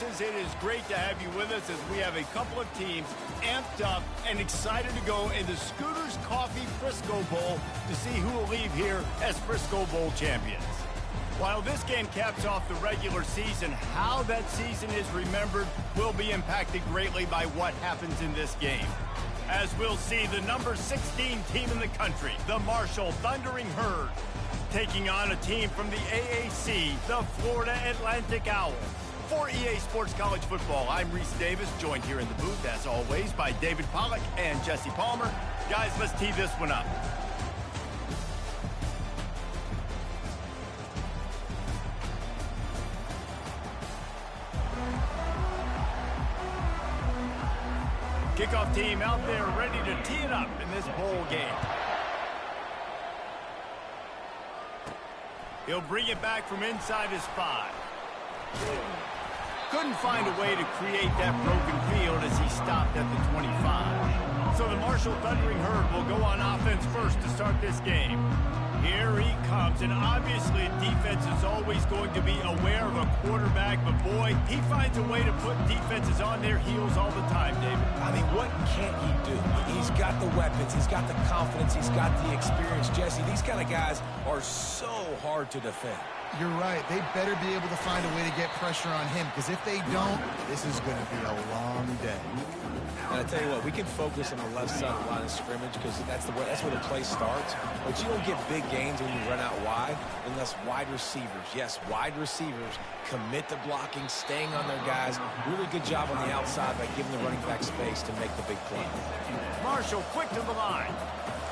Voices, it is great to have you with us as we have a couple of teams amped up and excited to go in the Scooters Coffee Frisco Bowl to see who will leave here as Frisco Bowl champions. While this game caps off the regular season, how that season is remembered will be impacted greatly by what happens in this game. As we'll see the number 16 team in the country, the Marshall Thundering Herd, taking on a team from the AAC, the Florida Atlantic Owls. For EA Sports College Football, I'm Reese Davis, joined here in the booth, as always, by David Pollack and Jesse Palmer. Guys, let's tee this one up. Kickoff team out there ready to tee it up in this bowl game. He'll bring it back from inside his 5. Couldn't find a way to create that broken field as he stopped at the 25. So the Marshall Thundering Herd will go on offense first to start this game. Here he comes, and obviously defense is always going to be aware of a quarterback, but boy, he finds a way to put defenses on their heels all the time, David. I mean, what can't he do? He's got the weapons, he's got the confidence, he's got the experience. Jesse, these kind of guys are so hard to defend. You're right. They better be able to find a way to get pressure on him, because if they don't, this is going to be a long day. And I tell you what, we can focus on the left side of the line of scrimmage because that's where the play starts. But you don't get big gains when you run out wide unless wide receivers, yes, wide receivers, commit to blocking, staying on their guys. Really good job on the outside by giving the running back space to make the big play. Marshall quick to the line.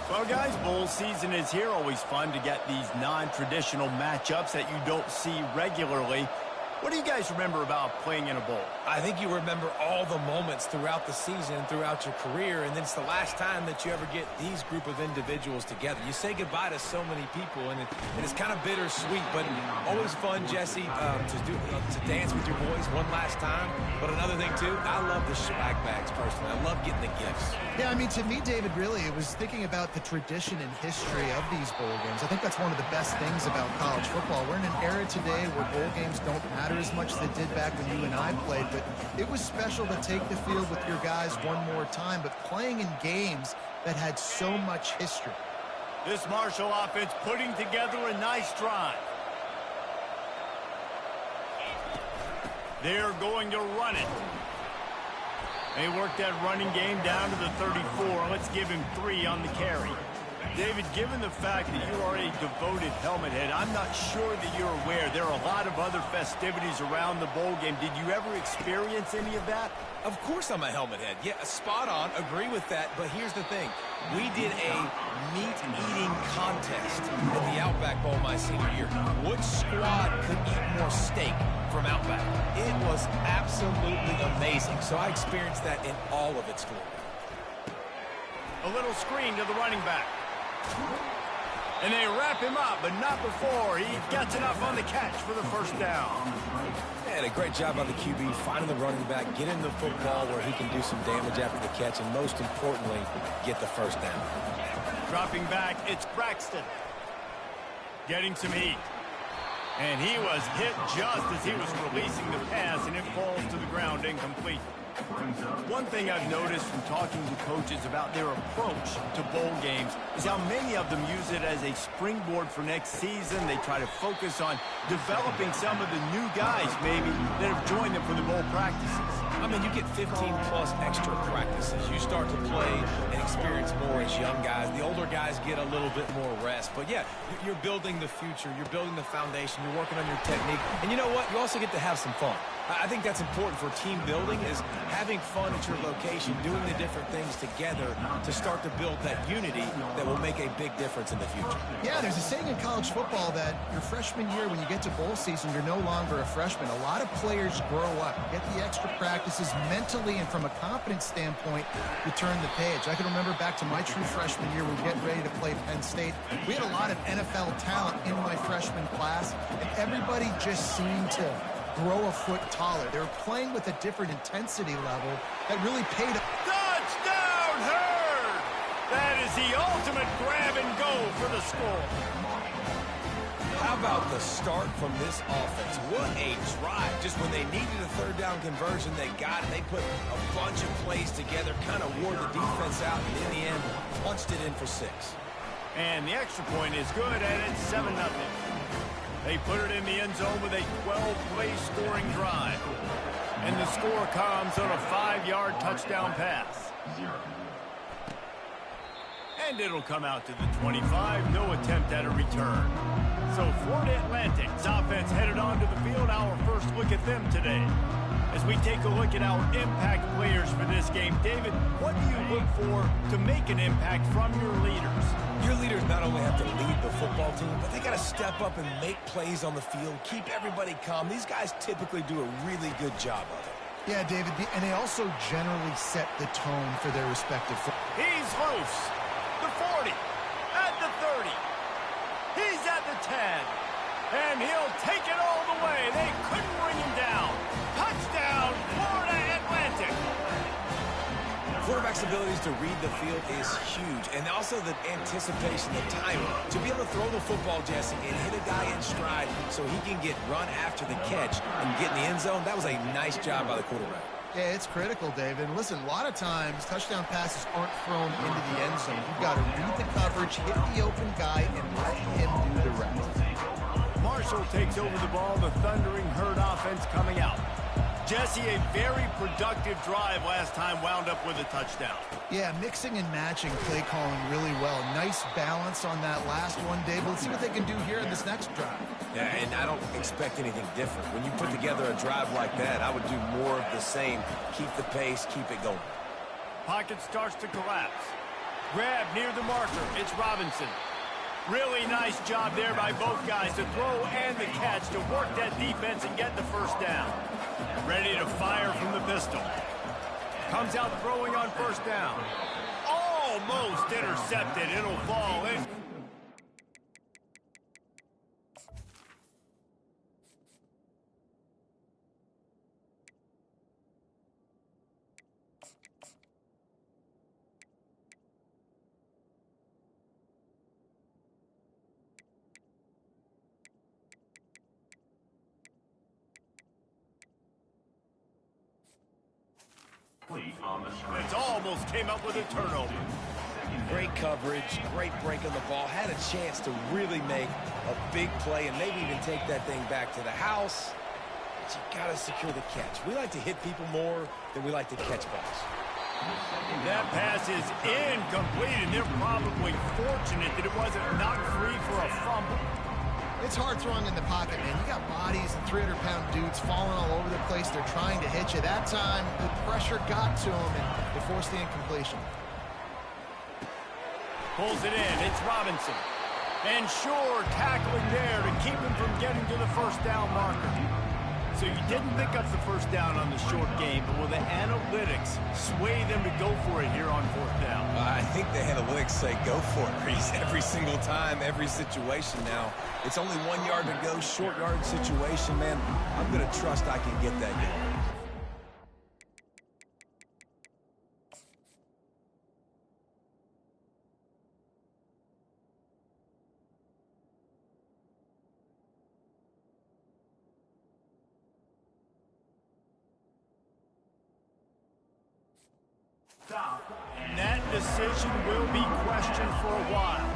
Well, guys, bowl season is here. Always fun to get these non-traditional matchups that you don't see regularly. What do you guys remember about playing in a bowl? I think you remember all the moments throughout the season and throughout your career, and then it's the last time that you ever get these group of individuals together. You say goodbye to so many people, and it's kind of bittersweet, but always fun, Jesse, to dance with your boys one last time. But another thing, too, I love the swag bags, personally. I love getting the gifts. Yeah, I mean, to me, David, really, it was thinking about the tradition and history of these bowl games. I think that's one of the best things about college football. We're in an era today where bowl games don't matter as much as they did back when you and I played, but it was special to take the field with your guys one more time, but playing in games that had so much history. This Marshall offense putting together a nice drive. They're going to run it. They work that running game down to the 34. Let's give him 3 on the carry. David, given the fact that you are a devoted helmet head, I'm not sure that you're aware there are a lot of other festivities around the bowl game. Did you ever experience any of that? Of course I'm a helmet head. Yeah, spot on. Agree with that. But here's the thing. We did a meat-eating contest at the Outback Bowl my senior year. Which squad could eat more steak from Outback? It was absolutely amazing. So I experienced that in all of its glory. A little screen to the running back. And they wrap him up, but not before he gets enough on the catch for the first down. And a great job by the QB, finding the running back, getting the football where he can do some damage after the catch, and most importantly, get the first down. Dropping back, it's Braxton. Getting some heat. And he was hit just as he was releasing the pass, and it falls to the ground incomplete. One thing I've noticed from talking to coaches about their approach to bowl games is how many of them use it as a springboard for next season. They try to focus on developing some of the new guys, maybe, that have joined them for the bowl practices. I mean, you get 15-plus extra practices. You start to play and experience more as young guys. The older guys get a little bit more rest. But, yeah, you're building the future. You're building the foundation. You're working on your technique. And you know what? You also get to have some fun. I think that's important for team building, is having fun at your location, doing the different things together to start to build that unity that will make a big difference in the future. Yeah, there's a saying in college football that your freshman year, when you get to bowl season, you're no longer a freshman. A lot of players grow up, get the extra practices mentally, and from a confidence standpoint, you turn the page. I can remember back to my true freshman year, we were getting ready to play Penn State. We had a lot of NFL talent in my freshman class, and everybody just seemed to grow a foot taller. They were playing with a different intensity level that really paid off. Touchdown, Herd! That is the ultimate grab and go for the score. How about the start from this offense? What a drive. Just when they needed a third down conversion, they got it. They put a bunch of plays together, kind of wore the defense out, and in the end, punched it in for 6. And the extra point is good, and it's 7-0. They put it in the end zone with a 12-play scoring drive. And the score comes on a 5-yard touchdown pass. And it'll come out to the 25. No attempt at a return. So Florida Atlantic's offense headed onto the field. Our first look at them today. As we take a look at our impact players for this game, David, what do you look for to make an impact from your leaders? Your leaders not only have to lead the football team, but they got to step up and make plays on the field, keep everybody calm. These guys typically do a really good job of it. Yeah, David, and they also generally set the tone for their respective football. He's loose. The 40. At the 30. He's at the 10. And he'll take it all the way. They couldn't bring him down. Touchdown, Florida Atlantic. Quarterback's abilities to read the field is huge, and also the anticipation, the timing. To be able to throw the football, Jesse, and hit a guy in stride so he can get run after the catch and get in the end zone, that was a nice job by the quarterback. Yeah, it's critical, David. And listen, a lot of times, touchdown passes aren't thrown into the end zone. You've got to read the coverage, hit the open guy, and let him do the rest. Marshall takes over the ball, the Thundering Herd offense coming out. Jesse, a very productive drive last time, wound up with a touchdown. Yeah, mixing and matching play calling really well. Nice balance on that last one, Dave. Let's see what they can do here in this next drive. Yeah, and I don't expect anything different. When you put together a drive like that, I would do more of the same. Keep the pace, keep it going. Pocket starts to collapse. Grab near the marker. It's Robinson. Really nice job there by both guys to throw and the catch to work that defense and get the first down. Ready to fire from the pistol. Comes out throwing on first down. Almost intercepted. It'll fall in. It almost came up with a turnover. Great coverage, great break on the ball. Had a chance to really make a big play and maybe even take that thing back to the house. But you got to secure the catch. We like to hit people more than we like to catch balls. That pass is incomplete, and they're probably fortunate that it wasn't knocked free for a fumble. It's hard throwing in the pocket, man. You got bodies and 300-pound dudes falling all over the place. They're trying to hit you. That time, the pressure got to them, and they forced the incompletion. Pulls it in. It's Robinson. And sure, tackling there to keep him from getting to the first down marker. So you didn't pick up the first down on the short game, but will the analytics sway them to go for it here on fourth down? I think the analytics say go for it, Reese. Every single time, every situation now. It's only 1 yard to go, short yard situation, man. I'm going to trust I can get that going. That decision will be questioned for a while.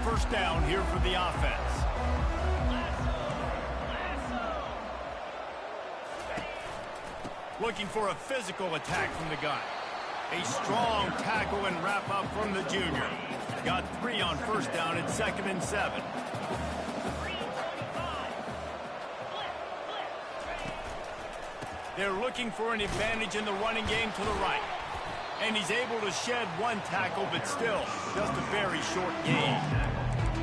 First down here for the offense. Looking for a physical attack from the gun. A strong tackle and wrap up from the junior. Got 3 on first down. It's 2nd and 7. They're looking for an advantage in the running game to the right. And he's able to shed 1 tackle, but still, just a very short gain.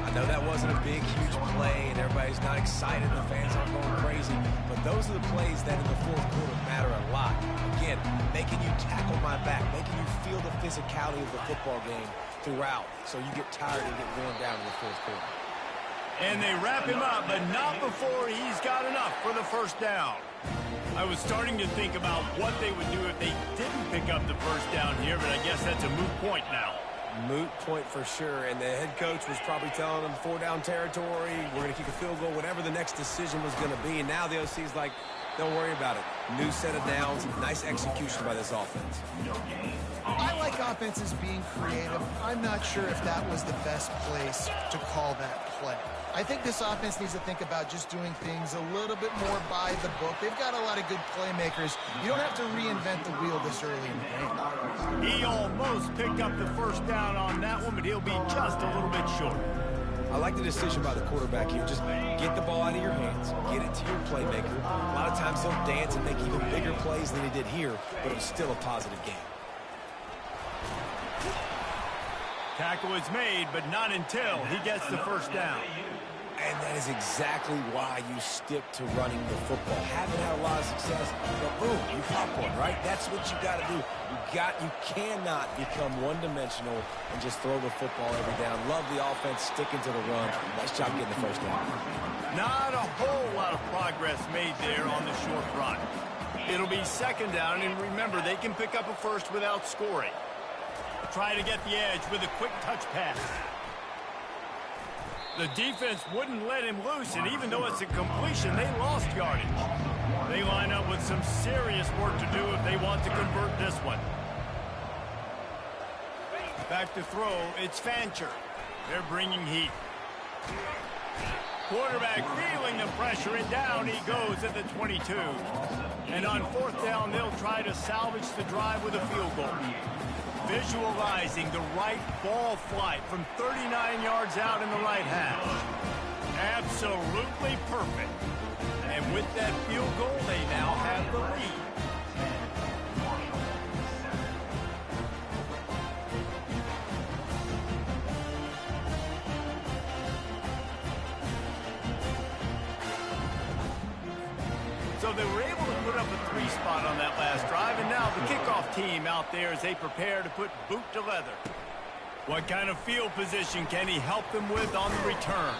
I know that wasn't a big, huge play, and everybody's not excited. The fans aren't going crazy. But those are the plays that in the fourth quarter matter a lot. Again, making you tackle my back, making you feel the physicality of the football game throughout, so you get tired and get worn down in the fourth quarter. And they wrap him up, but not before he's got enough for the first down. I was starting to think about what they would do if they didn't pick up the first down here, but I guess that's a moot point now. Moot point for sure, and the head coach was probably telling them 4-down territory, we're going to kick a field goal, whatever the next decision was going to be, and now the OC's like, don't worry about it. New set of downs, nice execution by this offense. I like offenses being creative. I'm not sure if that was the best place to call that play. I think this offense needs to think about just doing things a little bit more by the book. They've got a lot of good playmakers. You don't have to reinvent the wheel this early in the game. He almost picked up the first down on that one, but he'll be just a little bit short. I like the decision by the quarterback here. Just get the ball out of your hands, get it to your playmaker. A lot of times he'll dance and make even bigger plays than he did here, but it was still a positive game. Tackle is made, but not until he gets the first down. And that is exactly why you stick to running the football. Haven't had a lot of success, but boom, you pop one, right? That's what you got to do. You cannot become one-dimensional and just throw the football every down. Love the offense sticking to the run. Nice job getting the first down. Not a whole lot of progress made there on the short run. It'll be second down, and remember, they can pick up a first without scoring. Try to get the edge with a quick touch pass. The defense wouldn't let him loose, and even though it's a completion, they lost yardage. They line up with some serious work to do if they want to convert this one. Back to throw, it's Fancher. They're bringing heat. Quarterback feeling the pressure, and down he goes at the 22. And on fourth down, they'll try to salvage the drive with a field goal. Visualizing the right ball flight from 39 yards out in the right hash. Absolutely perfect. And with that field goal, they now have the lead. So they were able to put up a 3 spot on that last drive, and now the kickoff team out there as they prepare to put boot to leather. What kind of field position can he help them with on the return?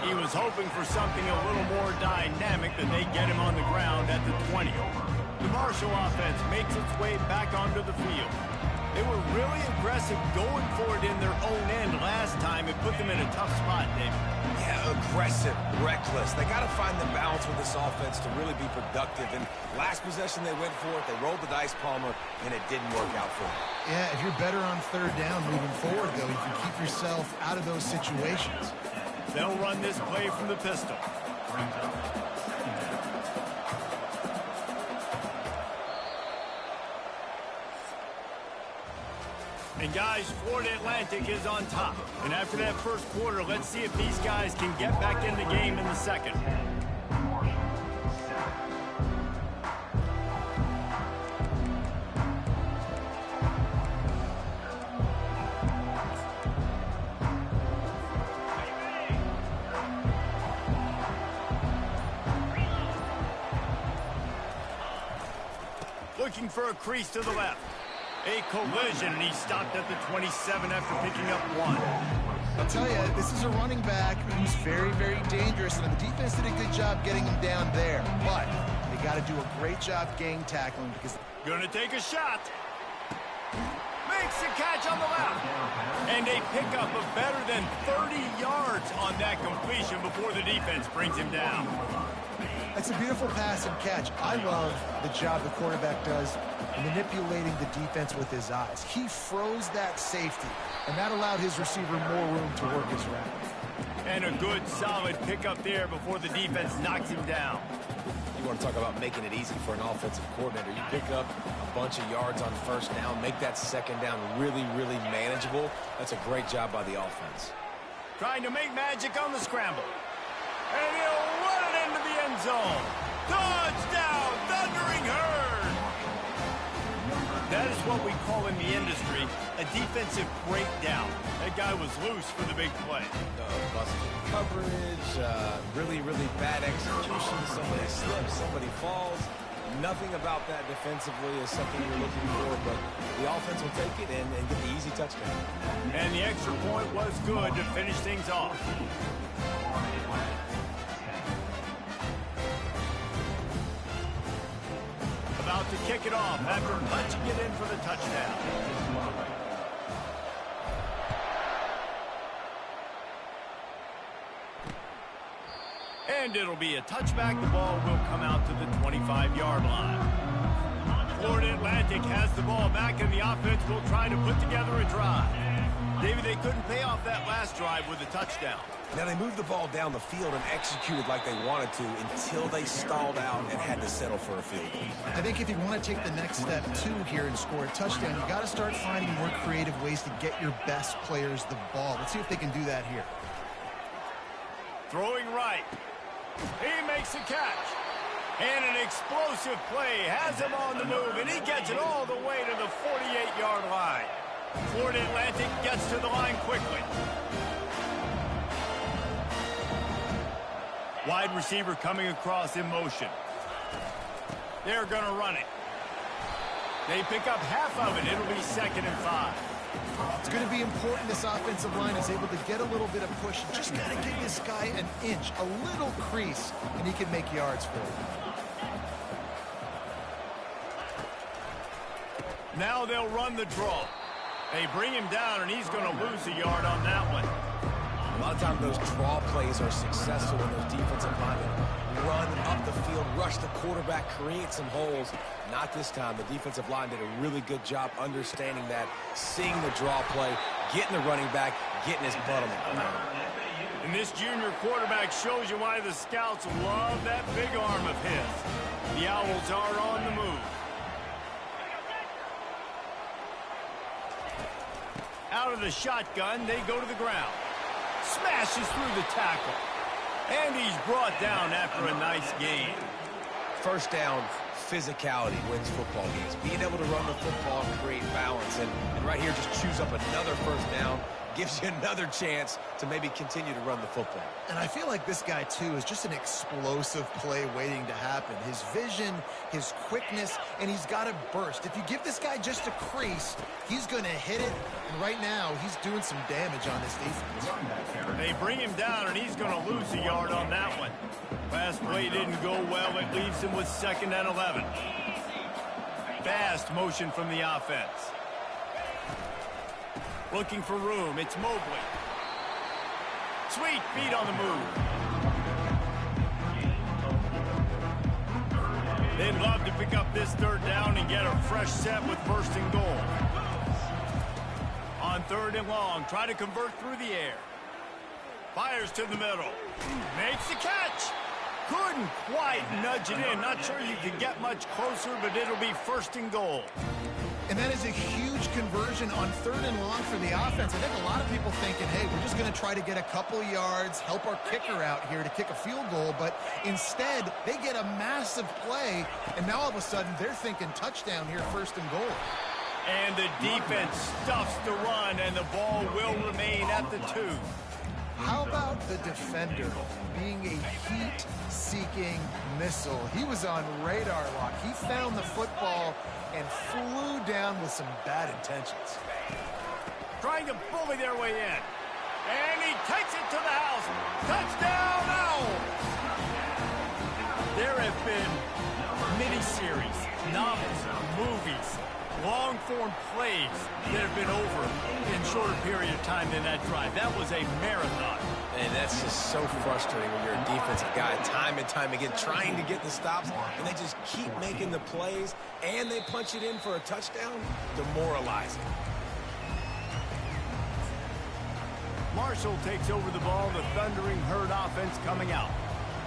He was hoping for something a little more dynamic that they get him on the ground at the 20. The Marshall offense makes its way back onto the field. They were really aggressive going for it in their own end last time. It put them in a tough spot, David. Yeah, aggressive, reckless. They got to find the balance with this offense to really be productive. And last possession, they went for it. They rolled the dice, Palmer, and it didn't work out for them. Yeah, if you're better on third down moving forward, though, you can keep yourself out of those situations. They'll run this play from the pistol. And guys, Florida Atlantic is on top. And after that first quarter, let's see if these guys can get back in the game in the second. Looking for a crease to the left. A collision, and he stopped at the 27 after picking up 1. I'll tell you, this is a running back who's very, very dangerous, and the defense did a good job getting him down there. But they got to do a great job gang tackling because... Gonna take a shot. Makes the catch on the left. And a pickup of better than 30 yards on that completion before the defense brings him down. That's a beautiful pass and catch. I love the job the quarterback does manipulating the defense with his eyes. He froze that safety, and that allowed his receiver more room to work his route. And a good, solid pickup there before the defense knocks him down. You want to talk about making it easy for an offensive coordinator. You pick up a bunch of yards on first down, make that second down really, really manageable. That's a great job by the offense. Trying to make magic on the scramble. And he'll run it into the end zone. Touchdown, Thundering Herd! That is what we call in the industry a defensive breakdown. That guy was loose for the big play. Busted coverage, really, really bad execution. Somebody slips, somebody falls. Nothing about that defensively is something you're looking for, but the offense will take it and get the easy touchdown. And the extra point was good to finish things off. About to kick it off after punching it in for the touchdown. And it'll be a touchback. The ball will come out to the 25-yard line. Florida Atlantic has the ball back, and the offense will try to put together a drive. David, they couldn't pay off that last drive with a touchdown. Now, they moved the ball down the field and executed like they wanted to until they stalled out and had to settle for a field goal. I think if you want to take the next step, too, here and score a touchdown, you got to start finding more creative ways to get your best players the ball. Let's see if they can do that here. Throwing right. He makes a catch. And an explosive play has him on the move, and he gets it all the way to the 48-yard line. Florida Atlantic gets to the line quickly. Wide receiver coming across in motion. They're going to run it. They pick up half of it. It'll be 2nd and 5. It's going to be important this offensive line is able to get a little bit of push. Just got to give this guy an inch, a little crease, and he can make yards for it. Now they'll run the draw. They bring him down, and he's going to lose a yard on that one. A lot of times those draw plays are successful when those defensive linemen run up the field, rush the quarterback, create some holes. Not this time. The defensive line did a really good job understanding that, seeing the draw play, getting the running back, getting his butt on the ground. And this junior quarterback shows you why the scouts love that big arm of his. The Owls are on the move. Out of the shotgun, they go to the ground. Smashes through the tackle. And he's brought down after a nice gain. First down, physicality wins football games. Being able to run the football and create balance. And right here, just choose up another first down. Gives you another chance to maybe continue to run the football. And I feel like this guy, too, is just an explosive play waiting to happen. His vision, his quickness, and he's got a burst. If you give this guy just a crease, he's going to hit it. And right now, he's doing some damage on this defense. They bring him down, and he's going to lose a yard on that one. Last play didn't go well. It leaves him with 2nd and 11. Fast motion from the offense. Looking for room. It's Mobley. Sweet feet on the move. They'd love to pick up this 3rd down and get a fresh set with 1st and goal. On 3rd and long, try to convert through the air. Fires to the middle. Makes the catch. Couldn't quite nudge it in. Not sure you can get much closer, but it'll be 1st and goal. And that is a huge conversion on 3rd and long for the offense. I think a lot of people thinking, hey, we're just going to try to get a couple yards, help our kicker out here to kick a field goal. But instead, they get a massive play, and now all of a sudden they're thinking touchdown here, 1st and goal. And the defense stuffs the run, and the ball will remain at the 2. How about the defender being a heat-seeking missile? He was on radar lock. He found the football and flew down with some bad intentions. Trying to bully their way in. And he takes it to the house. Touchdown, Owl! There have been miniseries, novels, movies, long-form plays that have been over in shorter period of time than that drive. That was a marathon. And that's just so frustrating when you're a defensive guy, time and time again, trying to get the stops, and they just keep making the plays, and they punch it in for a touchdown. Demoralizing. Marshall takes over the ball, the Thundering Herd offense coming out.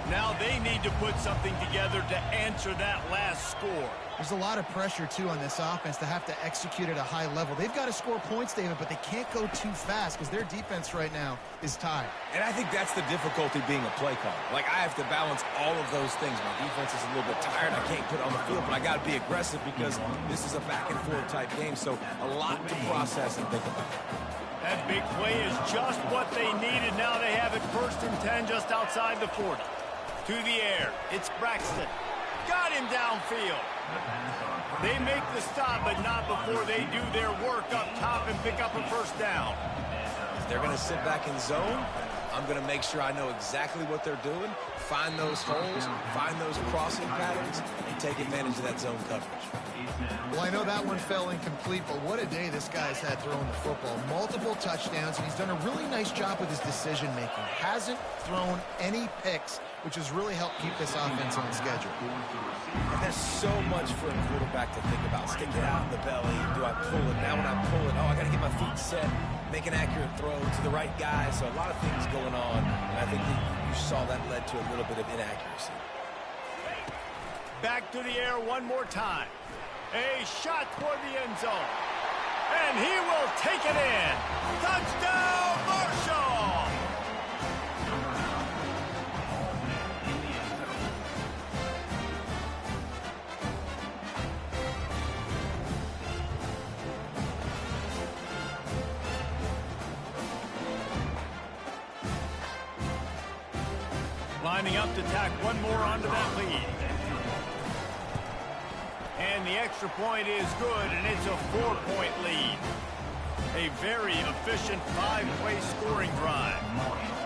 Now they need to put something together to answer that last score. There's a lot of pressure, too, on this offense to have to execute at a high level. They've got to score points, David, but they can't go too fast because their defense right now is tied. And I think that's the difficulty being a play caller. Like, I have to balance all of those things. My defense is a little bit tired. I can't put it on the field, but I got to be aggressive because this is a back-and-forth type game, so a lot to process and think about. That big play is just what they needed. Now they have it 1st and 10 just outside the 40. To the air. It's Braxton. Got him downfield. They make the stop, but not before they do their work up top and pick up a 1st down. If they're going to sit back in zone, I'm going to make sure I know exactly what they're doing, find those holes, find those crossing patterns, and take advantage of that zone coverage. Well, I know that one fell incomplete, but what a day this guy's had throwing the football. Multiple touchdowns, and he's done a really nice job with his decision-making. Hasn't thrown any picks which has really helped keep this offense on schedule. And there's so much for a quarterback to think about. Stick it out in the belly. Do I pull it? Now when I pull it, I got to get my feet set, make an accurate throw to the right guy. So a lot of things going on. And I think that you saw that led to a little bit of inaccuracy. Back to the air one more time. A shot toward the end zone. And he will take it in. Touchdown, Marshall! Lining up to tack one more onto that lead. And the extra point is good, and it's a 4-point lead. A very efficient 5-play scoring drive.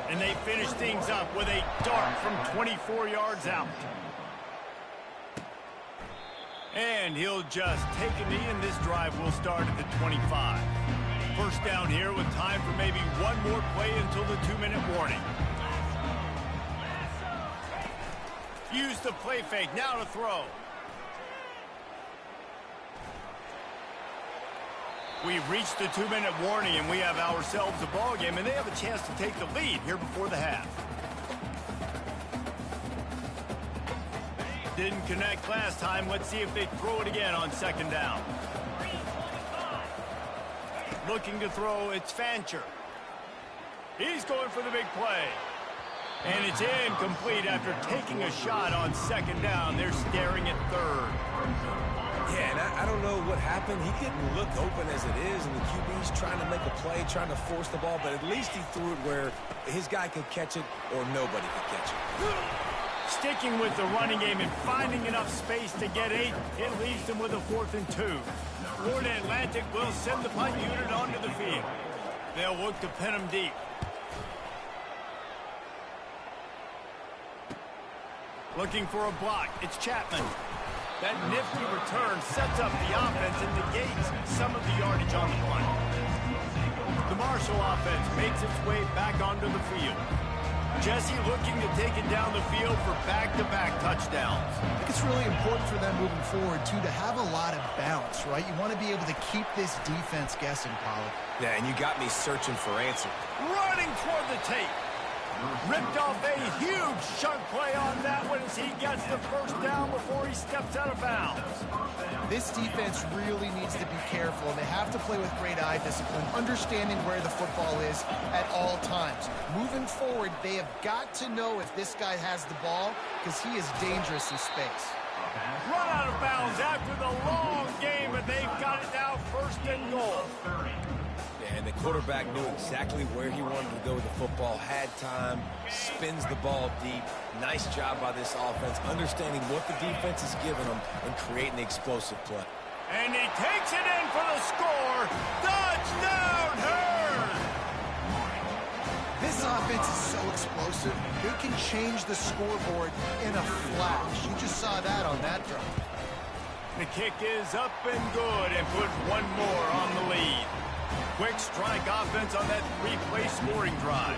And they finish things up with a dart from 24 yards out. And he'll just take a knee, and this drive will start at the 25. First down here with time for maybe one more play until the 2-minute warning. Use the play fake, now to throw. We've reached the 2-minute warning, and we have ourselves a ball game, and they have a chance to take the lead here before the half. Didn't connect last time. Let's see if they throw it again on second down. Looking to throw, it's Fancher. He's going for the big play. And it's incomplete after taking a shot on second down. They're staring at third. Yeah, and I don't know what happened. He didn't look open as it is, and the QB's trying to make a play, trying to force the ball, but at least he threw it where his guy could catch it or nobody could catch it. Sticking with the running game and finding enough space to get 8, it leaves them with a 4th and 2. Florida Atlantic will send the punt unit onto the field. They'll look to pin him deep. Looking for a block. It's Chapman. That nifty return sets up the offense and negates some of the yardage on the punt. The Marshall offense makes its way back onto the field. Jesse looking to take it down the field for back-to-back touchdowns. I think it's really important for them moving forward, too, to have a lot of balance, right? You want to be able to keep this defense guessing, Pollard. Yeah, and you got me searching for answers. Running toward the tape. Ripped off a huge chunk play on that one as he gets the first down before he steps out of bounds. This defense really needs to be careful, and they have to play with great eye discipline, understanding where the football is at all times. Moving forward, they have got to know if this guy has the ball, because he is dangerous in space. Run out of bounds after the long game, and they've got it now 1st and goal. And the quarterback knew exactly where he wanted to go with the football, had time, spins the ball deep. Nice job by this offense, understanding what the defense is giving them and creating the explosive play. And he takes it in for the score. Touchdown, Hurd! This offense is so explosive, they can change the scoreboard in a flash. You just saw that on that drive. The kick is up and good and put one more on the lead. Quick strike offense on that 3-play scoring drive.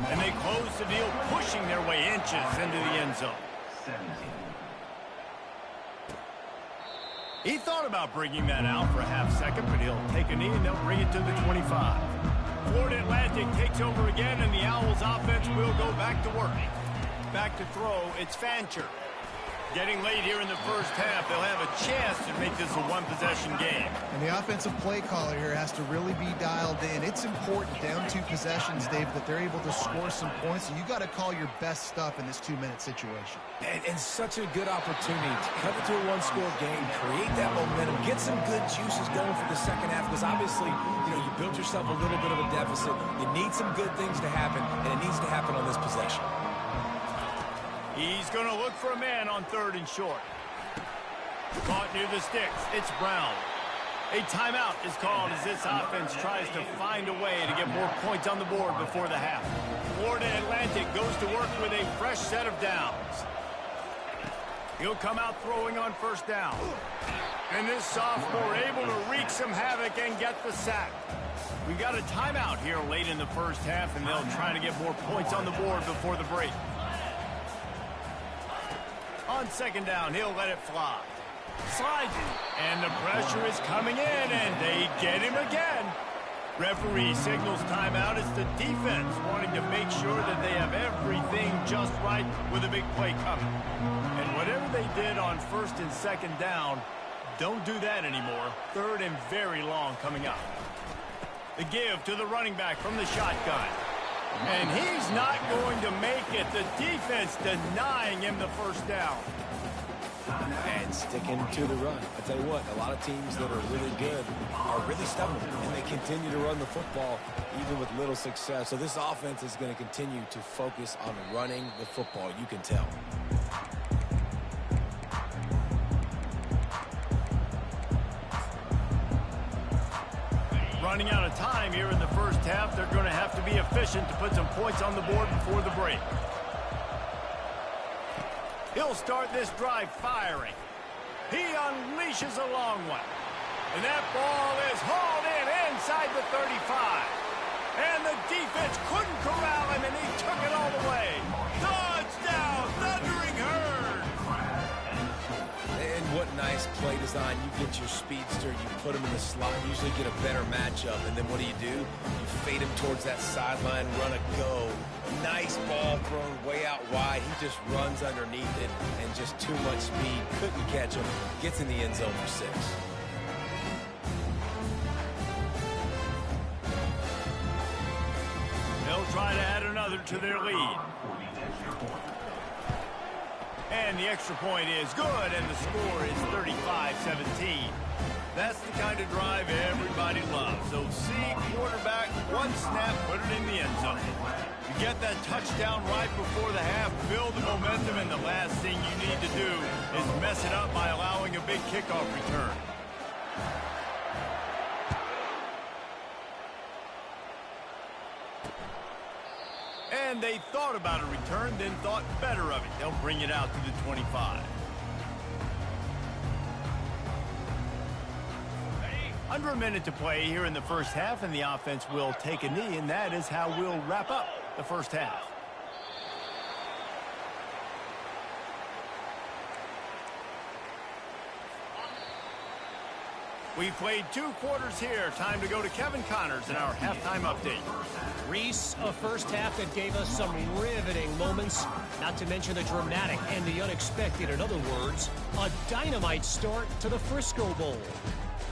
And they close the deal, pushing their way inches into the end zone. He thought about bringing that out for a half second, but he'll take a knee and they'll bring it to the 25. Florida Atlantic takes over again, and the Owls offense will go back to work. Back to throw, it's Fancher. Getting late here in the first half, they'll have a chance to make this a one-possession game. And the offensive play caller here has to really be dialed in. It's important down 2 possessions, Dave, that they're able to score some points. And you got to call your best stuff in this 2-minute situation. And such a good opportunity to cut it to a 1-score game, create that momentum, get some good juices going for the second half. Because obviously, you built yourself a little bit of a deficit. You need some good things to happen, and it needs to happen on this possession. He's going to look for a man on 3rd and short. Caught near the sticks. It's Brown. A timeout is called as this offense tries to find a way to get more points on the board before the half. Florida Atlantic goes to work with a fresh set of downs. He'll come out throwing on 1st down. And this sophomore able to wreak some havoc and get the sack. We got a timeout here late in the first half, and they'll try to get more points on the board before the break. On second down, he'll let it fly. Slides it, and the pressure is coming in, and they get him again. Referee signals timeout. It's the defense wanting to make sure that they have everything just right with a big play coming. And whatever they did on first and second down, don't do that anymore. Third and very long coming up. The give to the running back from the shotgun. And he's not going to make it. The defense denying him the first down. And sticking to the run. I tell you what, a lot of teams that are really good are really stubborn, and they continue to run the football even with little success. So this offense is going to continue to focus on running the football. You can tell. Running out of time here in the first half. They're going to have to be efficient to put some points on the board before the break. He'll start this drive firing. He unleashes a long one. And that ball is hauled in inside the 35. And the defense couldn't corral him, and he took it all the way. Touchdown, Thundering Herd! And what nice play design. You get your speedster, you put him in the slot, usually get a better matchup. And then what do? You fade him towards that sideline, run a go. Nice ball thrown way out wide. He just runs underneath it, and just too much speed. Couldn't catch him. Gets in the end zone for 6. They'll try to add another to their lead. And the extra point is good, and the score is 35-17. That's the kind of drive everybody loves. So see quarterback, one snap, put it in the end zone. You get that touchdown right before the half, build the momentum, and the last thing you need to do is mess it up by allowing a big kickoff return. And they thought about a return, then thought better of it. They'll bring it out to the 25. Under a minute to play here in the first half, and the offense will take a knee, and that is how we'll wrap up the first half. We played 2 quarters here. Time to go to Kevin Connors in our halftime update. Reese, a first half that gave us some riveting moments, not to mention the dramatic and the unexpected. In other words, a dynamite start to the Frisco Bowl.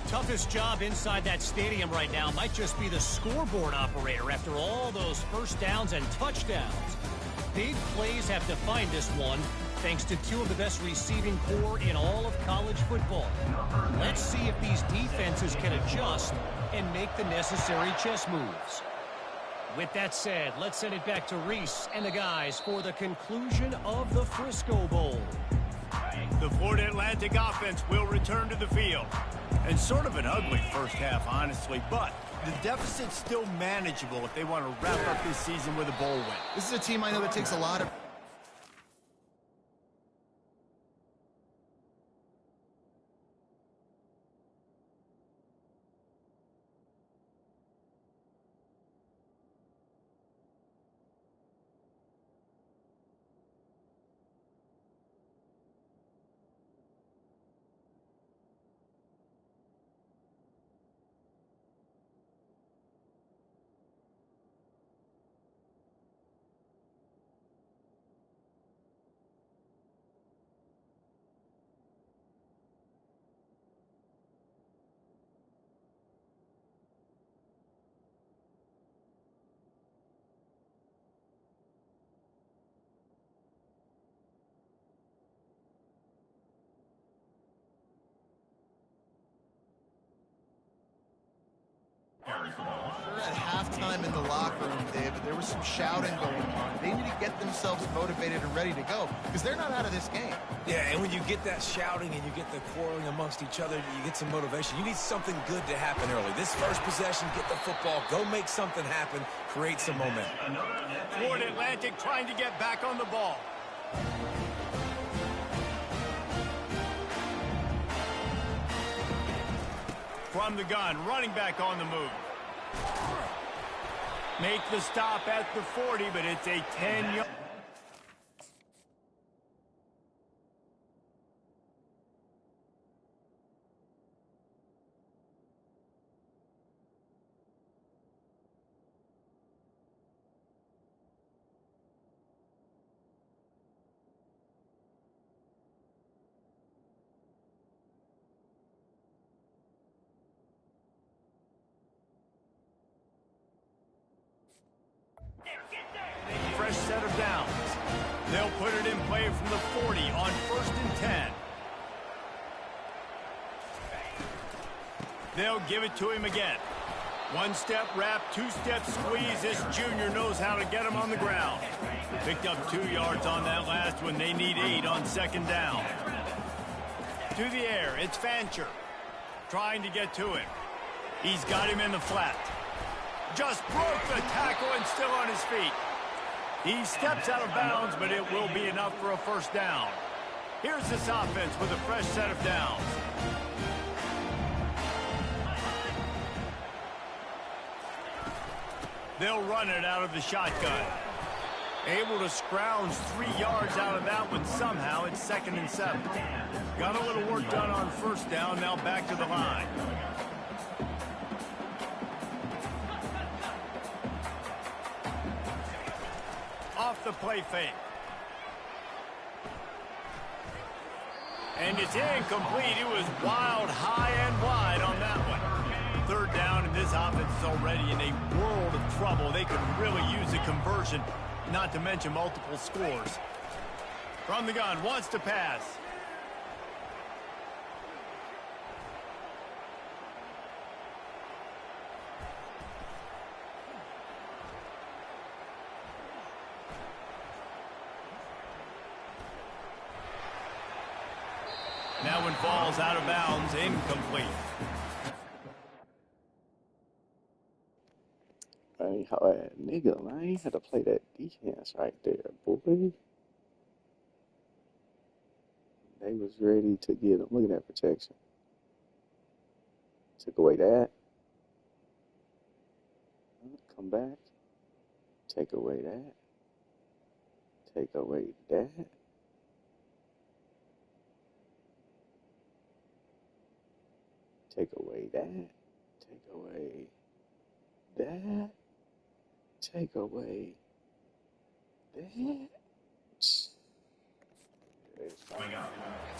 Toughest job inside that stadium right now might just be the scoreboard operator after all those first downs and touchdowns. Big plays have defined this one, thanks to 2 of the best receiving corps in all of college football. Let's see if these defenses can adjust and make the necessary chess moves. With that said, let's send it back to Reese and the guys for the conclusion of the Frisco Bowl. The Florida Atlantic offense will return to the field. And sort of an ugly first half, honestly, but the deficit's still manageable if they want to wrap up this season with a bowl win. This is a team I know that takes a lot of... At halftime in the locker room, David, there was some shouting going on. They need to get themselves motivated and ready to go because they're not out of this game. Yeah, and when you get that shouting and you get the quarreling amongst each other, you get some motivation. You need something good to happen early. This first possession, get the football, go make something happen, create some momentum. Florida Atlantic trying to get back on the ball. From the gun, running back on the move. Make the stop at the 40, but it's a 10-yard. They'll put it in play from the 40 on 1st and 10. They'll give it to him again. One-step wrap, two-step squeeze. This junior knows how to get him on the ground. Picked up 2 yards on that last one. They need 8 on 2nd down. To the air, it's Fancher. Trying to get to him. He's got him in the flat. Just broke the tackle and still on his feet. He steps out of bounds, but it will be enough for a 1st down. Here's this offense with a fresh set of downs. They'll run it out of the shotgun. Able to scrounge 3 yards out of that one somehow. It's 2nd and 7. Got a little work done on 1st down. Now back to the line. Off the play fake. And it's incomplete. It was wild, high, and wide on that one. 3rd down, and this offense is already in a world of trouble. They could really use a conversion, not to mention multiple scores. From the gun, wants to pass. That one falls out of bounds, incomplete. Hey, how nigga, man, had to play that defense right there, boy. They was ready to get him. Look at that protection. Took away that. Come back. Take away that. Take away that. Take away that. Take away that. Take away that. It's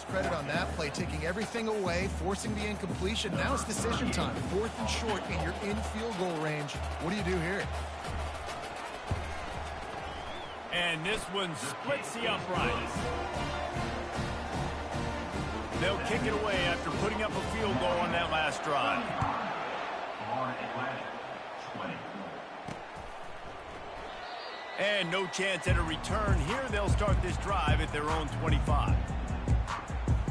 credit on that play, taking everything away, forcing the incompletion. Now it's decision time. 4th and short, and you're in field goal range. What do you do here? And this one splits the uprights. They'll kick it away after putting up a field goal on that last drive. And no chance at a return here. They'll start this drive at their own 25.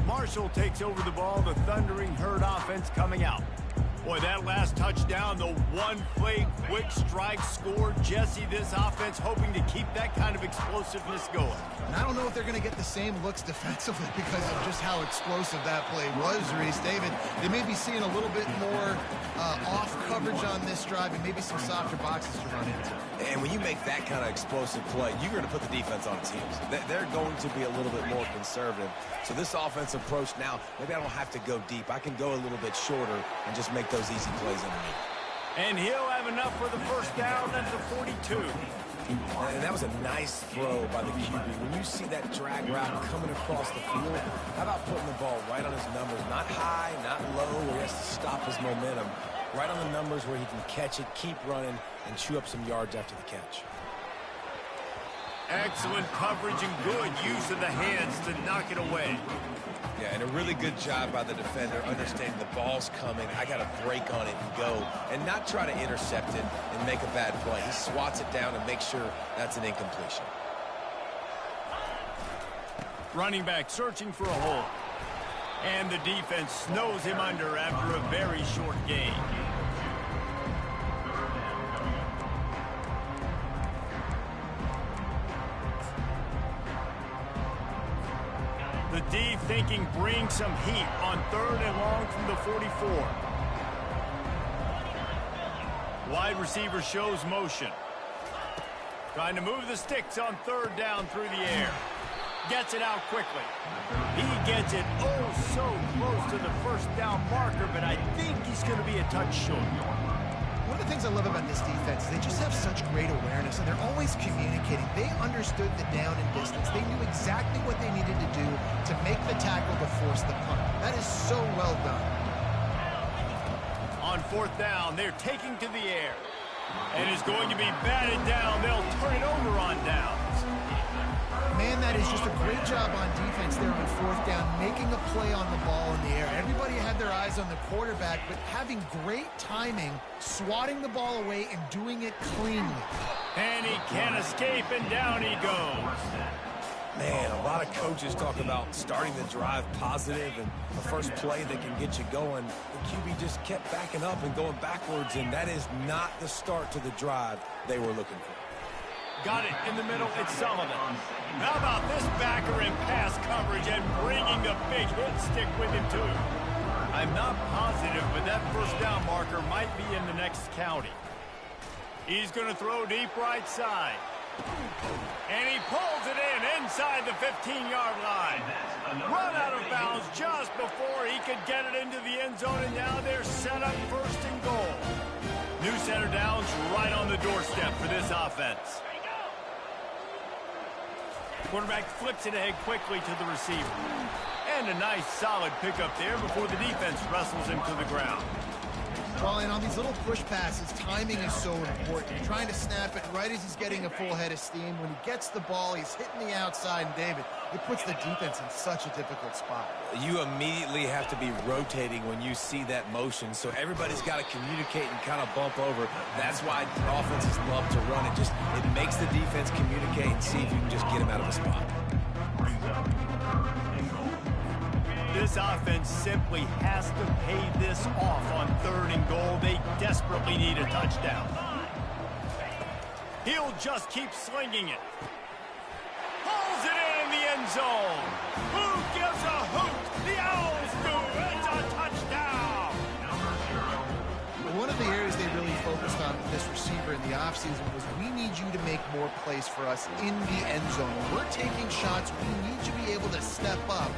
Marshall takes over the ball. The Thundering Herd offense coming out. Boy, that last touchdown, the one-play quick strike score. Jesse, this offense hoping to keep that kind of explosiveness going. And I don't know if they're going to get the same looks defensively because of just how explosive that play was, Reese. David, they may be seeing a little bit more off coverage on this drive and maybe some softer boxes to run into. And when you make that kind of explosive play, you're going to put the defense on teams. They're going to be a little bit more conservative. So this offensive approach now, maybe I don't have to go deep. I can go a little bit shorter and just make those easy plays underneath. And he'll have enough for the 1st down at the 42. And that was a nice throw by the QB. When you see that drag route coming across the field, how about putting the ball right on his numbers? Not high, not low, where he has to stop his momentum. Right on the numbers where he can catch it, keep running, and chew up some yards after the catch. Excellent coverage and good use of the hands to knock it away. Yeah, and a really good job by the defender understanding the ball's coming. I got to break on it and go, and not try to intercept it and make a bad play. He swats it down and makes sure that's an incompletion. Running back searching for a hole. And the defense snows him under after a very short gain. The D thinking bring some heat on 3rd and long from the 44. Wide receiver shows motion. Trying to move the sticks on 3rd down through the air. Gets it out quickly. He gets it so close to the 1st down marker, but I think he's going to be a touch short. One of the things I love about this defense is they just have such great awareness, and they're always communicating. They understood the down and distance. They knew exactly what they needed to do to make the tackle to force the punt. That is so well done. On 4th down, they're taking to the air. And it's going to be batted down. They'll turn it over on downs. Man, that is just a great job on defense there on fourth down, making a play on the ball in the air. Everybody had their eyes on the quarterback, but having great timing, swatting the ball away, and doing it cleanly. And he can't escape, and down he goes. Man, a lot of coaches talk about starting the drive positive and the first play that can get you going. The QB just kept backing up and going backwards, and that is not the start to the drive they were looking for. Got it in the middle, it's Sullivan. How about this backer in pass coverage and bringing the big hit stick with him too? I'm not positive, but that first down marker might be in the next county. He's going to throw deep right side. And he pulls it in inside the 15-yard line. Run out of bounds just before he could get it into the end zone, and now they're set up first and goal. New center downs right on the doorstep for this offense. Quarterback flips it ahead quickly to the receiver. And a nice solid pickup there before the defense wrestles him to the ground. Well, and on these little push passes, timing is so important. You're trying to snap it right as he's getting a full head of steam. When he gets the ball, he's hitting the outside, and David, it puts the defense in such a difficult spot. You immediately have to be rotating when you see that motion, so everybody's got to communicate and kind of bump over. That's why offenses love to run it. It makes the defense communicate and see if you can just get him out of a spot. This offense simply has to pay this off on third and goal. They desperately need a touchdown. He'll just keep slinging it. Pulls it in the end zone. Who gives a hoot? The Owls do. It's a touchdown. One of the areas they really focused on with this receiver in the offseason was we need you to make more plays for us in the end zone. When we're taking shots, we need you to be able to step up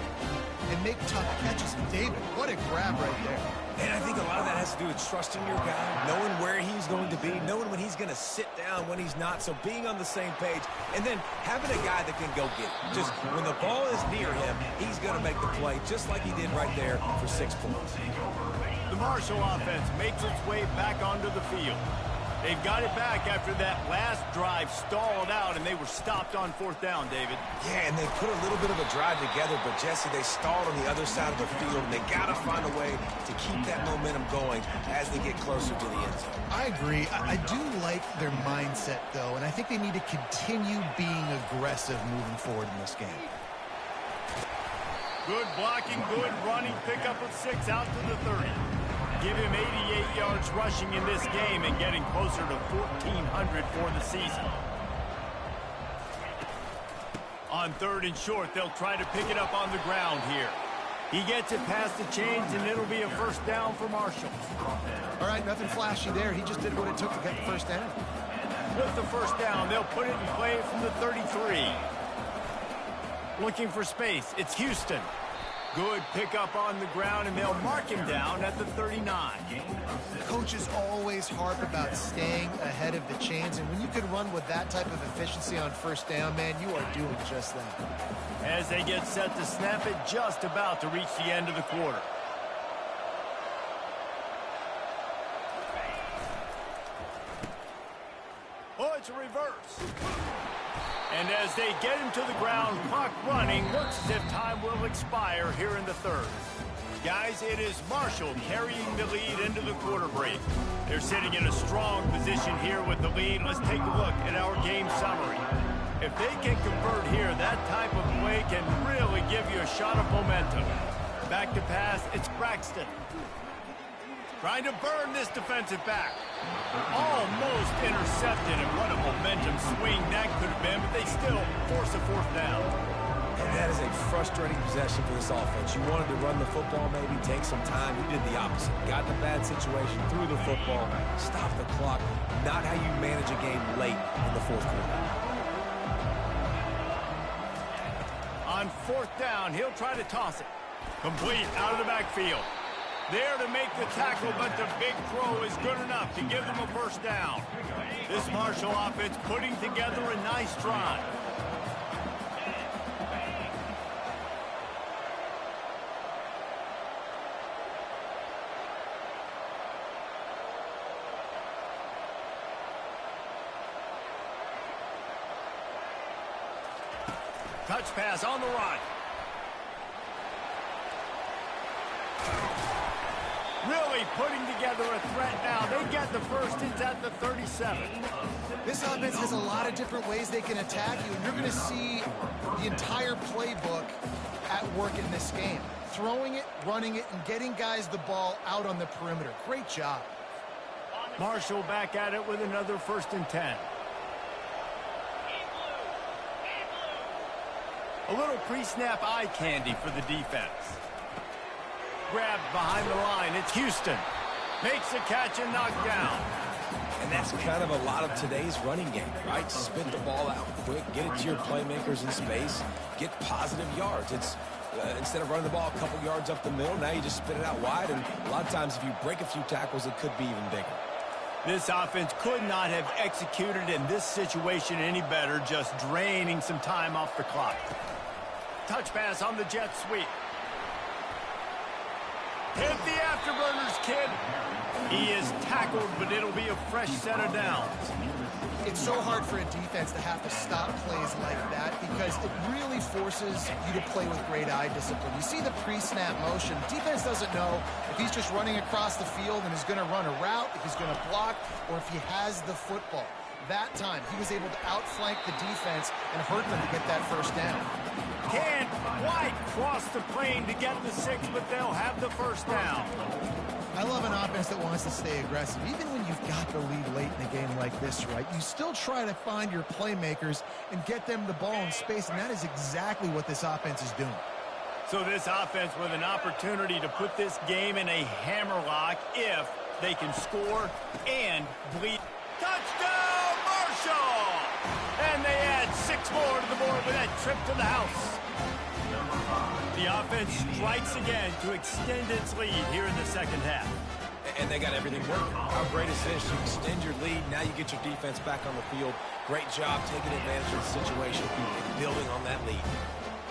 and make tough catches. And David, what a grab right there. And I think a lot of that has to do with trusting your guy, knowing where he's going to be, knowing when he's going to sit down, when he's not, so being on the same page, and then having a guy that can go get it. Just when the ball is near him, he's going to make the play, just like he did right there for 6 points. The Marshall offense makes its way back onto the field. They've got it back after that last drive stalled out, and they were stopped on fourth down, David. Yeah, and they put a little bit of a drive together, but, Jesse, they stalled on the other side of the field, and they got to find a way to keep that momentum going as they get closer to the end zone. I agree. I do like their mindset, though, and I think they need to continue being aggressive moving forward in this game. Good blocking, good running, pickup of 6 out to the 30. Give him 88 yards rushing in this game and getting closer to 1,400 for the season. On third and short, they'll try to pick it up on the ground here. He gets it past the chains, and it'll be a first down for Marshall. All right, nothing flashy there. He just did what it took to get the first down. With the first down, they'll put it in play from the 33. Looking for space, it's Houston. Good pickup on the ground, and they'll mark him down at the 39. Coaches always harp about staying ahead of the chains, and when you can run with that type of efficiency on first down, man, you are doing just that. As they get set to snap it, just about to reach the end of the quarter. Oh, it's a reverse. And as they get him to the ground, clock running, looks as if time will expire here in the third. Guys, it is Marshall carrying the lead into the quarter break. They're sitting in a strong position here with the lead. Let's take a look at our game summary. If they can convert here, that type of play can really give you a shot of momentum. Back to pass, it's Braxton. Trying to burn this defensive back. Almost intercepted, and what a momentum swing that could have been, but they still force a fourth down. And that is a frustrating possession for this offense. You wanted to run the football, maybe take some time. You did the opposite. Got in a bad situation, threw the football, stopped the clock. Not how you manage a game late in the fourth quarter. On fourth down, he'll try to toss it. Complete out of the backfield. There to make the tackle, but the big throw is good enough to give them a first down. This Marshall offense putting together a nice drive. touch pass on the run. Really putting together a threat now. They get the first. It's at the 37. This offense has a lot of different ways they can attack you, and you're going to see the entire playbook at work in this game. Throwing it, running it, and getting guys the ball out on the perimeter. Great job. Marshall back at it with another 1st and 10. A little pre-snap eye candy for the defense. Grabbed behind the line. It's Houston. Makes the catch and knocked down. And that's kind of a lot of today's running game, right? Spit the ball out quick, get it to your playmakers in space, get positive yards. It's instead of running the ball a couple yards up the middle, now you just spit it out wide, and a lot of times if you break a few tackles, it could be even bigger. This offense could not have executed in this situation any better, just draining some time off the clock. Touch pass on the jet sweep. Hit the afterburners, kid. He is tackled, but it'll be a fresh set of downs. It's so hard for a defense to have to stop plays like that because it really forces you to play with great eye discipline. You see the pre-snap motion. Defense doesn't know if he's just running across the field and is going to run a route, if he's going to block, or if he has the football. That time, he was able to outflank the defense and hurt them to get that first down. Can't quite cross the plane to get the 6, but they'll have the first down. I love an offense that wants to stay aggressive. Even when you've got the lead late in a game like this, right, you still try to find your playmakers and get them the ball in space, and that is exactly what this offense is doing. So this offense with an opportunity to put this game in a hammerlock if they can score and bleed. Touchdown, Marshall! And they add 6 more to the board with that trip to the house. The offense strikes again to extend its lead here in the second half. And they got everything working. How great is this? You extend your lead. Now you get your defense back on the field. Great job taking advantage of the situation and building on that lead.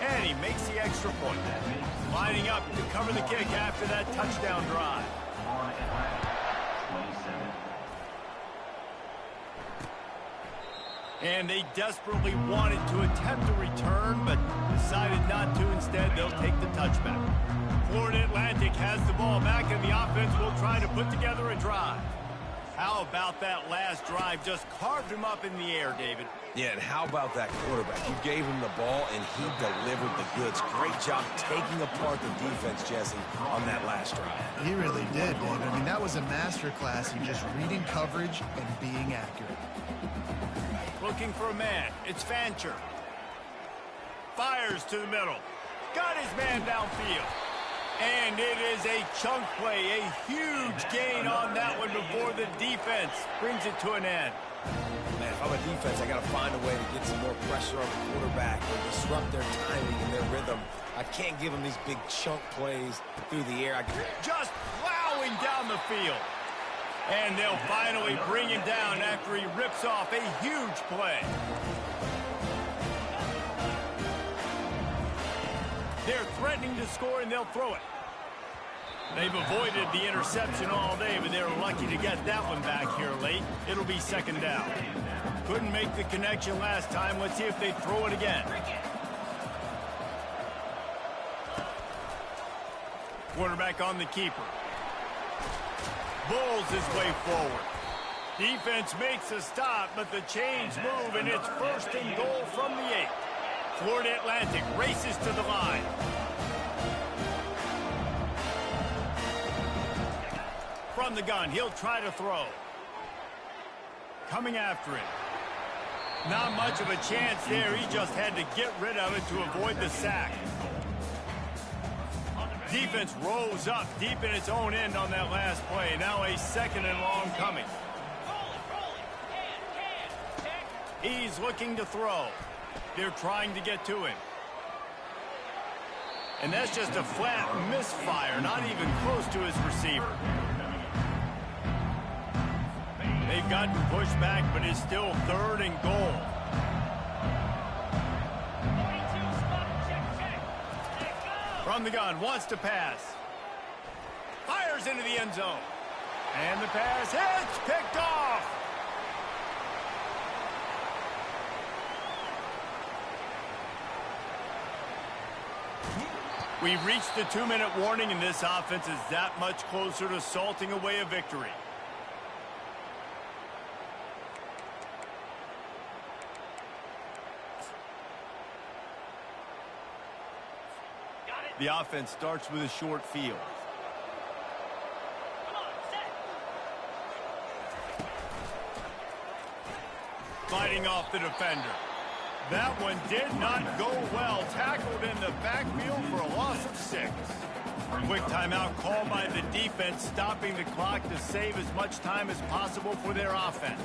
And he makes the extra point. Lining up to cover the kick after that touchdown drive. And they desperately wanted to attempt a return, but decided not to. Instead, they'll take the touchback. Florida Atlantic has the ball back, and the offense will try to put together a drive. How about that last drive? Just carved him up in the air, David. Yeah, and how about that quarterback? You gave him the ball, and he delivered the goods. Great job taking apart the defense, Jesse, on that last drive. He really did, David. I mean, that was a masterclass in just reading coverage and being accurate. Looking for a man. It's Fancher. Fires to the middle. Got his man downfield. And it is a chunk play. A huge gain on that one before the defense brings it to an end. Man, if I'm a defense, I got to find a way to get some more pressure on the quarterback and disrupt their timing and their rhythm. I can't give them these big chunk plays through the air. Just plowing down the field. And they'll finally bring him down after he rips off a huge play. They're threatening to score, and they'll throw it. They've avoided the interception all day, but they're lucky to get that one back here late. It'll be second down. Couldn't make the connection last time. Let's see if they throw it again. Quarterback on the keeper. Bulls his way forward. Defense makes a stop, but the chains move, and it's 1st and goal from the 8. Florida Atlantic races to the line. From the gun, he'll try to throw. Coming after it. Not much of a chance there. He just had to get rid of it to avoid the sack. Defense rose up deep in its own end on that last play. Now a 2nd and long coming. He's looking to throw. They're trying to get to him. And that's just a flat misfire, not even close to his receiver. They've gotten pushed back, but it's still 3rd and goal. From the gun, wants to pass. Fires into the end zone. And the pass hits, picked off. We've reached the 2-minute warning, and this offense is that much closer to salting away a victory. The offense starts with a short field. Fighting off the defender. That one did not go well. Tackled in the backfield for a loss of 6. Quick timeout called by the defense, stopping the clock to save as much time as possible for their offense.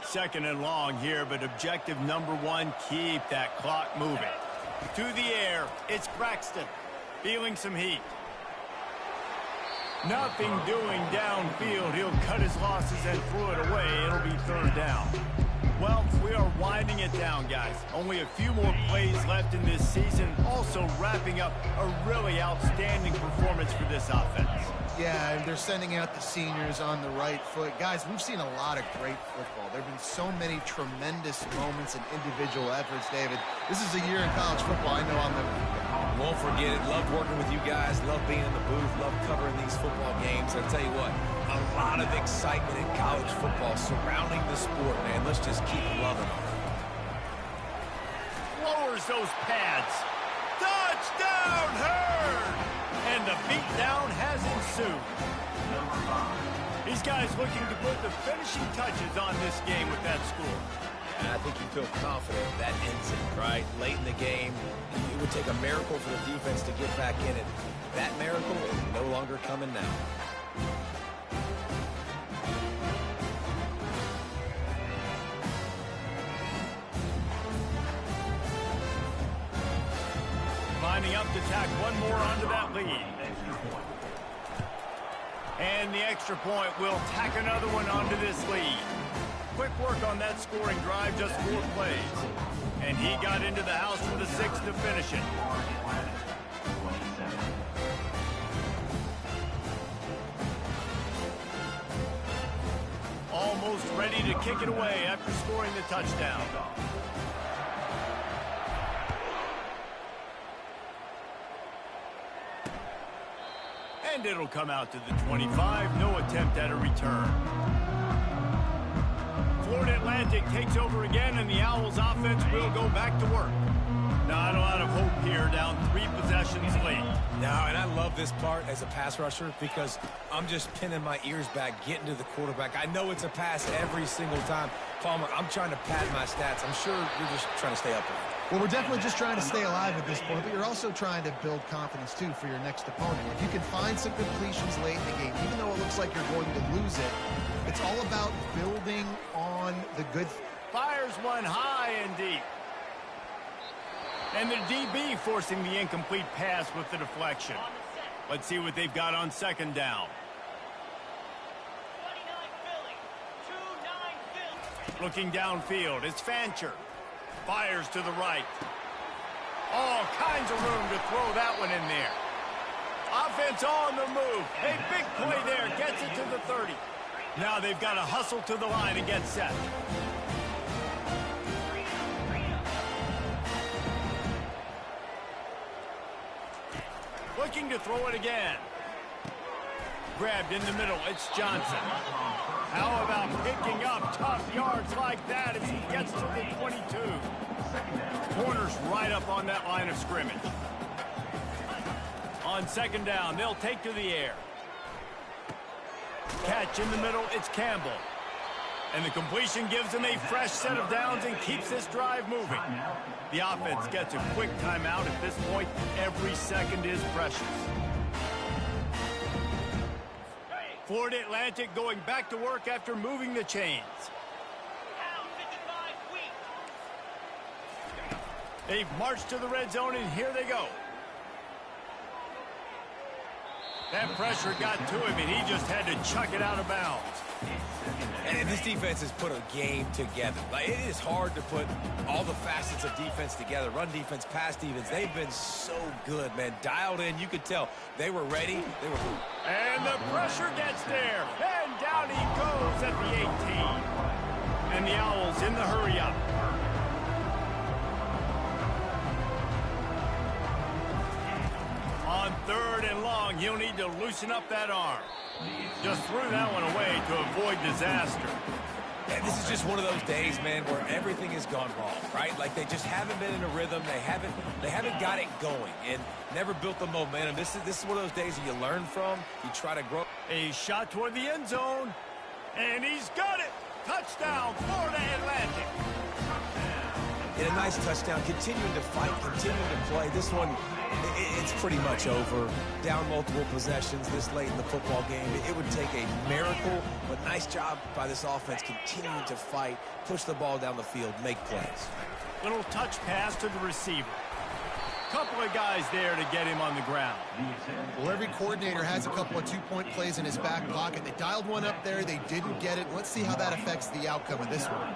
Second and long here, but objective number 1, keep that clock moving. To the air, it's Braxton, feeling some heat. Nothing doing downfield. He'll cut his losses and throw it away. It'll be 3rd down. Well, we are winding it down, guys. Only a few more plays left in this season. Also wrapping up a really outstanding performance for this offense. Yeah, and they're sending out the seniors on the right foot. Guys, we've seen a lot of great football. There have been so many tremendous moments and individual efforts, David. This is a year in college football. I know I'll never forget. Won't forget it. Love working with you guys. Love being in the booth. Love covering these football games. I'll tell you what, a lot of excitement in college football surrounding the sport, man. Let's just keep loving it. Lowers those pads. Touchdown, Herd! And the beatdown has ensued. These guys looking to put the finishing touches on this game with that score. And I think you feel confident that ends it, right? Late in the game, it would take a miracle for the defense to get back in it. That miracle is no longer coming now. Lining up to tack one more onto that lead. And the extra point will tack another one onto this lead. Quick work on that scoring drive, just 4 plays. And he got into the house for the 6th to finish it. Almost ready to kick it away after scoring the touchdown. And it'll come out to the 25. No attempt at a return. Florida Atlantic takes over again, and the Owls offense will go back to work. Not a lot of hope here, down 3 possessions late. No, and I love this part as a pass rusher because I'm just pinning my ears back, getting to the quarterback. I know it's a pass every single time. Palmer, I'm trying to pad my stats. I'm sure you're just trying to stay up there. Well, we're definitely just trying to stay alive at this point, but you're also trying to build confidence, too, for your next opponent. If you can find some completions late in the game, even though it looks like you're going to lose it, it's all about building on the good. Fires one high and deep. And the DB forcing the incomplete pass with the deflection. Let's see what they've got on 2nd down. Looking downfield, it's Fancher. Fires to the right. All kinds of room to throw that one in there. Offense on the move. A big play there. Gets it to the 30. Now they've got to hustle to the line and get set. Looking to throw it again. Grabbed in the middle. It's Johnson. How about picking up tough yards like that as he gets to the 22? Corners right up on that line of scrimmage. On 2nd down, they'll take to the air. Catch in the middle, it's Campbell. And the completion gives them a fresh set of downs and keeps this drive moving. The offense gets a quick timeout. At this point, every second is precious. Florida Atlantic going back to work after moving the chains. They've marched to the red zone, and here they go. That pressure got to him, and he just had to chuck it out of bounds. And this defense has put a game together. Like, it is hard to put all the facets of defense together. Run defense, pass defense. They've been so good, man. Dialed in. You could tell they were ready. They were. And the pressure gets there. And down he goes at the 18. And the Owls in the hurry up. 3rd and long. He'll need to loosen up that arm. Just threw that one away to avoid disaster. And this is just one of those days, man, where everything has gone wrong, right? Like they just haven't been in a rhythm. They haven't got it going and never built the momentum. This is one of those days that you learn from. You try to grow. A shot toward the end zone, and he's got it. Touchdown, Florida Atlantic. And a nice touchdown, continuing to fight, continuing to play. This one, it's pretty much over. Down multiple possessions this late in the football game. It would take a miracle, but nice job by this offense continuing to fight, push the ball down the field, make plays. Little touch pass to the receiver. Couple of guys there to get him on the ground. Well, every coordinator has a couple of two-point plays in his back pocket. They dialed one up there. They didn't get it. Let's see how that affects the outcome of this one.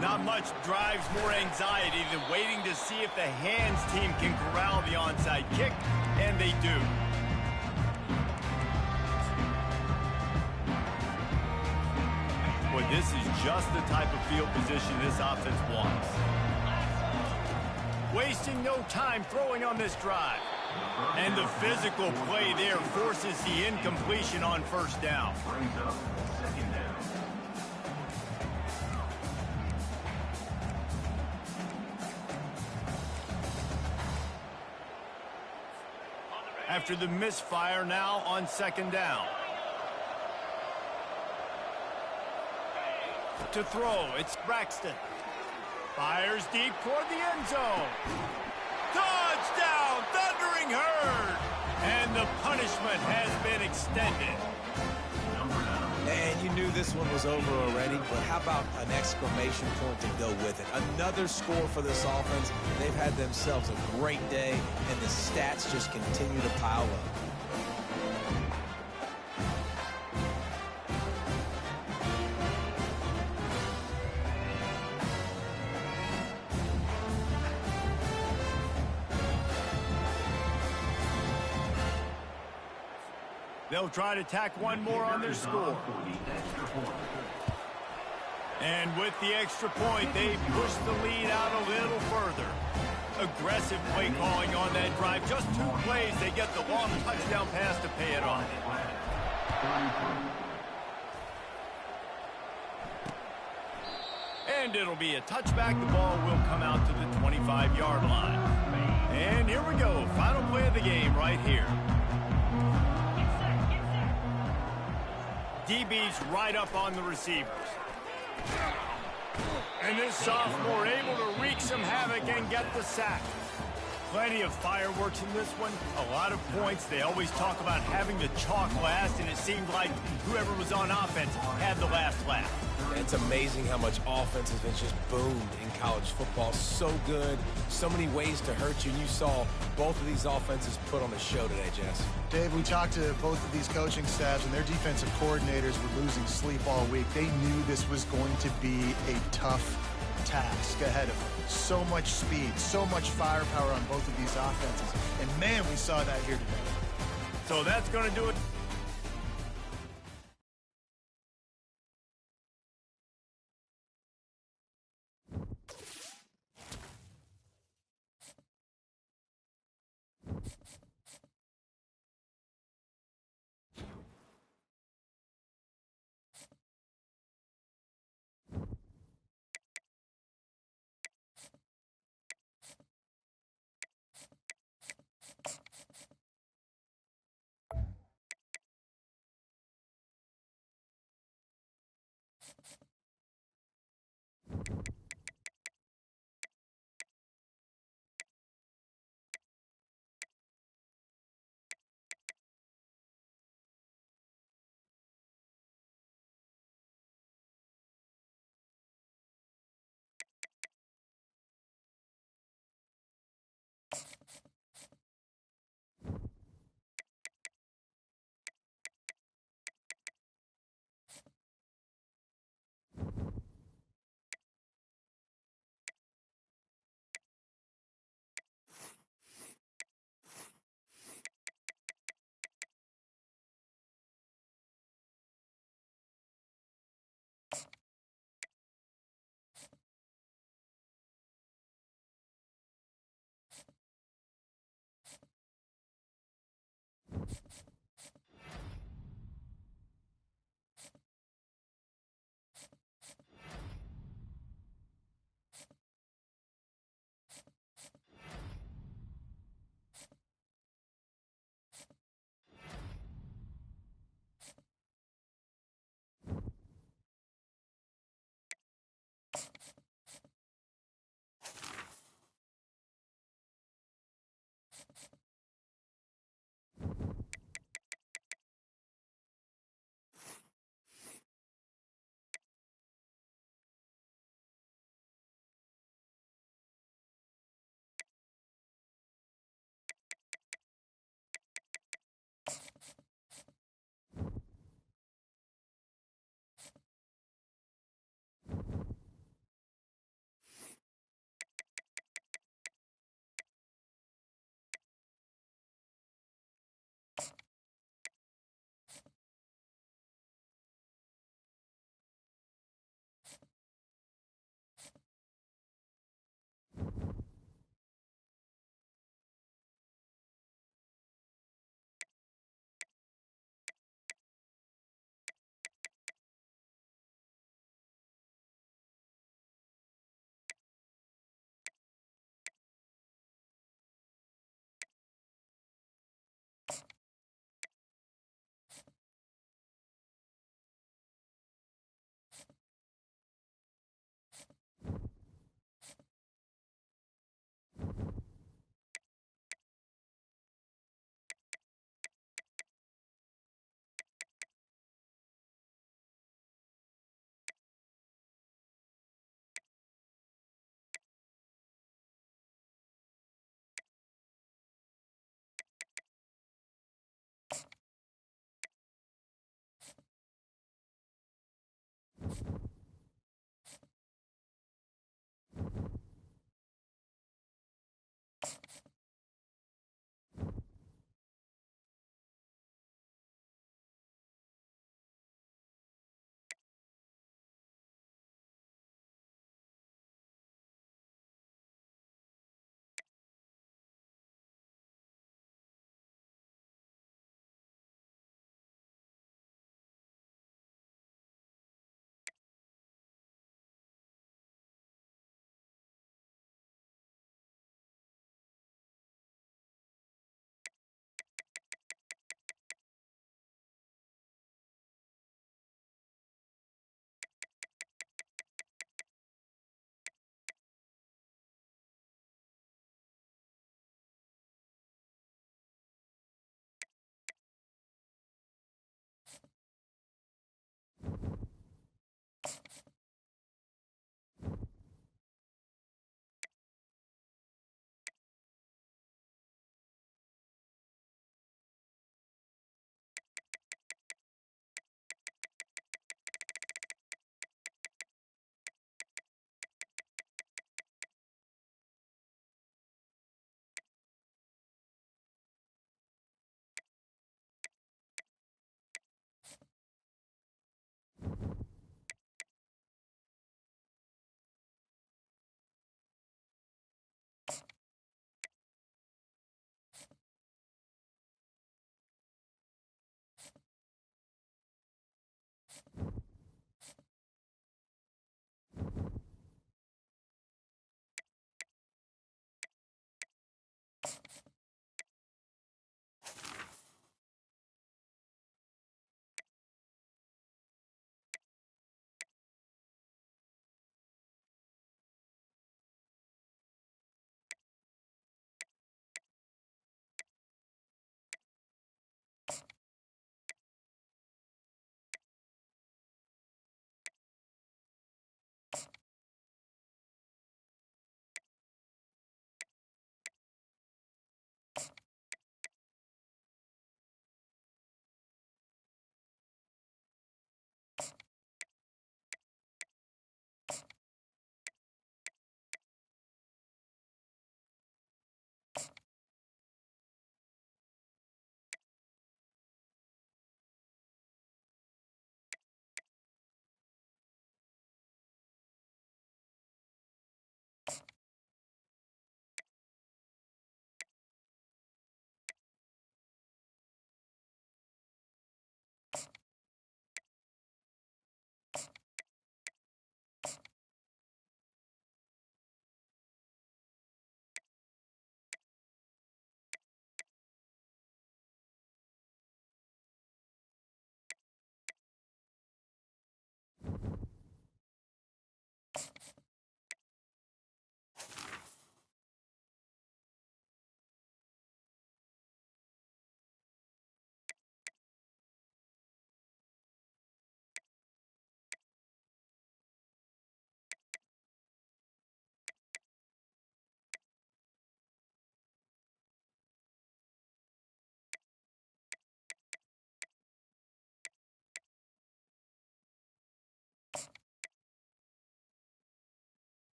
Not much drives more anxiety than waiting to see if the hands team can corral the onside kick, and they do. Well, this is just the type of field position this offense wants. Wasting no time throwing on this drive. And the physical play there forces the incompletion on 1st down. After the misfire, now on 2nd down. To throw, it's Braxton. Fires deep toward the end zone. Touchdown, Thundering Herd! And the punishment has been extended. And you knew this one was over already, but how about an exclamation point to go with it? Another score for this offense. They've had themselves a great day, and the stats just continue to pile up. They'll try to tack one more on their score. And with the extra point, they push the lead out a little further. Aggressive play calling on that drive. Just 2 plays, they get the long touchdown pass to pay it off. And it'll be a touchback. The ball will come out to the 25-yard line. And here we go. Final play of the game right here. DB's right up on the receivers. And this sophomore able to wreak some havoc and get the sack. Plenty of fireworks in this one. A lot of points. They always talk about having the chalk last, and it seemed like whoever was on offense had the last laugh. It's amazing how much offense has been just boomed in college football. So good, so many ways to hurt you. And you saw both of these offenses put on the show today, Jess. Dave, we talked to both of these coaching staffs, and their defensive coordinators were losing sleep all week. They knew this was going to be a tough task ahead of them. So much speed, so much firepower on both of these offenses. And, man, we saw that here today. So that's going to do it.